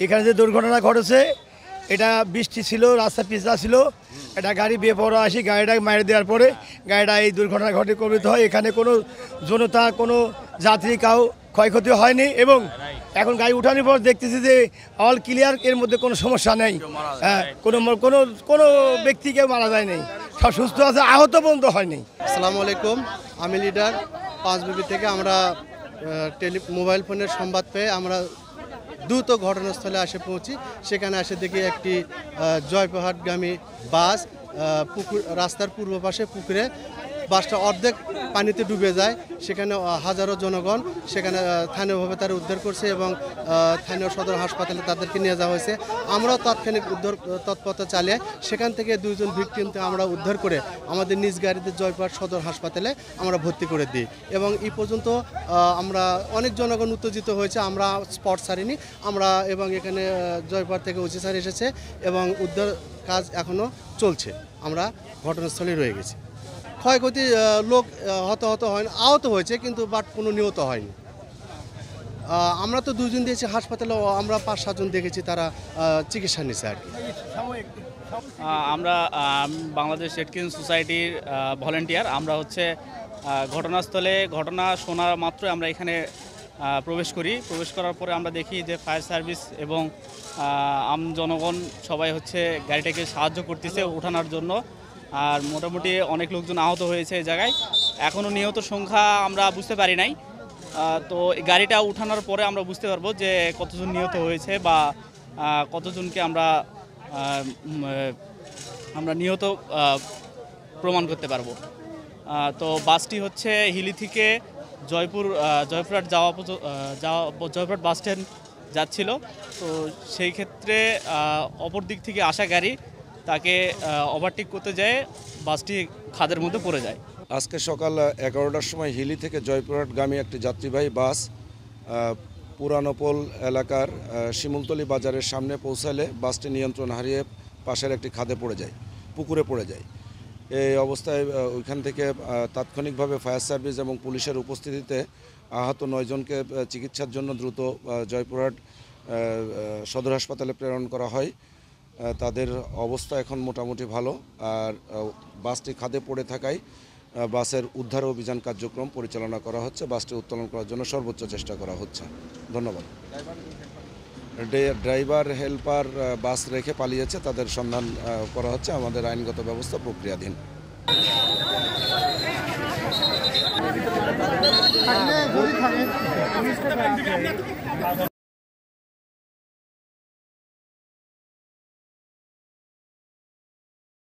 এখানে যে দুর্ঘটনা ঘটেছে এটা বৃষ্টি ছিল, রাস্তা পিছলা ছিল, এটা গাড়ি বেপরোয়া আসি গাড়িটা মাইরে দেওয়ার পরে গাড়িটা এই দুর্ঘটনা ঘটে কবিত হয়। এখানে কোনো জনতা কোনো যাত্রী কাউ ক্ষয়ক্ষতি হয়নি এবং এখন গাড়ি উঠানোর পর দেখতেছি যে অল ক্লিয়ার, এর মধ্যে কোনো সমস্যা নেই। হ্যাঁ, কোনো কোনো কোনো ব্যক্তি কেউ মারা যায়নি, সব সুস্থ আছে, আহত পর্যন্ত হয়নি। আসসালামু আলাইকুম, আমি লিডার 5 থেকে। আমরা মোবাইল ফোনের সংবাদ পেয়ে আমরা দ্রুত ঘটনাস্থলে এসে পৌঁছি। সেখানে এসে দেখি একটি জয়পুরহাটগামী বাস রাস্তার পূর্ব পাশে পুকুরে বাসটা অর্ধেক পানিতে ডুবে যায়। সেখানে হাজারো জনগণ সেখানে স্থানীয়ভাবে তারা উদ্ধার করছে এবং স্থানীয় সদর হাসপাতালে তাদেরকে নিয়ে যাওয়া হয়েছে। আমরাও তাৎক্ষণিক উদ্ধার তৎপরতা চালিয়ে সেখান থেকে 2 জন ভিকটিমকে আমরা উদ্ধার করে আমাদের নিজ গাড়িতে জয়পুরহাট সদর হাসপাতালে আমরা ভর্তি করে দিই এবং এই পর্যন্ত আমরা অনেক জনগণ উত্তেজিত হয়েছে। আমরা স্পট ছাড়িনি আমরা, এবং এখানে জয়পুরহাট থেকে ওসি স্যার এসেছে এবং উদ্ধার কাজ এখনও চলছে। আমরা ঘটনাস্থলে রয়ে গেছি। ক্ষয়ক্ষতি লোক হতাহত হয়নি, আহত হয়েছে কিন্তু বাট কোনো নিহত হয়নি। আমরা তো 2 জন দিয়েছি হাসপাতালে, আমরা 5-7 জন দেখেছি তারা চিকিৎসা নিচ্ছে আর কি। আমরা বাংলাদেশ রেড ক্রিসেন্ট সোসাইটির ভলেন্টিয়ার। আমরা হচ্ছে ঘটনাস্থলে ঘটনা শোনা মাত্র আমরা এখানে প্রবেশ করি। প্রবেশ করার পরে আমরা দেখি যে ফায়ার সার্ভিস এবং আম জনগণ সবাই হচ্ছে গাড়িটাকে সাহায্য করতেছে ওঠানোর জন্য। আর মোটামুটি অনেক লোকজন আহত হয়েছে এই জায়গায়। এখনও নিহত সংখ্যা আমরা বুঝতে পারি নাই। তো গাড়িটা উঠানোর পরে আমরা বুঝতে পারবো যে কতজন নিহত হয়েছে বা কতজনকে আমরা নিহত প্রমাণ করতে পারবো। তো বাসটি হচ্ছে হিলি থেকে জয়পুরহাট জয়পুরহাট বাস স্ট্যান্ড যাচ্ছিল। তো সেই ক্ষেত্রে অপর দিক থেকে আসা গাড়ি তাকে ওভারটেক করতে যায়, বাসটি খাদের মধ্যে পড়ে যায়। আজকে সকাল 11টার সময় হিলি থেকে জয়পুরহাটগামী একটি যাত্রীবাহী বাস পুরানোপোল এলাকার শিমুলতলি বাজারের সামনে পৌঁছালে বাসটি নিয়ন্ত্রণ হারিয়ে পাশের একটি খাদে পড়ে যায়, পুকুরে পড়ে যায়। এই অবস্থায় ওইখান থেকে তাৎক্ষণিকভাবে ফায়ার সার্ভিস এবং পুলিশের উপস্থিতিতে আহত 9 জনকে চিকিৎসার জন্য দ্রুত জয়পুরহাট সদর হাসপাতালে প্রেরণ করা হয়। তাদের অবস্থা এখন মোটামুটি ভালো। আর বাসটি খাদে পড়ে থাকায় বাসের উদ্ধার অভিযান কার্যক্রম পরিচালনা করা হচ্ছে। বাসটি উত্তোলন করার জন্য সর্বোচ্চ চেষ্টা করা হচ্ছে। ধন্যবাদ। ড্রাইভার হেল্পার বাস রেখে পালিয়েছে, তাদের সন্ধান করা হচ্ছে। আমাদের আইনগত ব্যবস্থা প্রক্রিয়াধীন।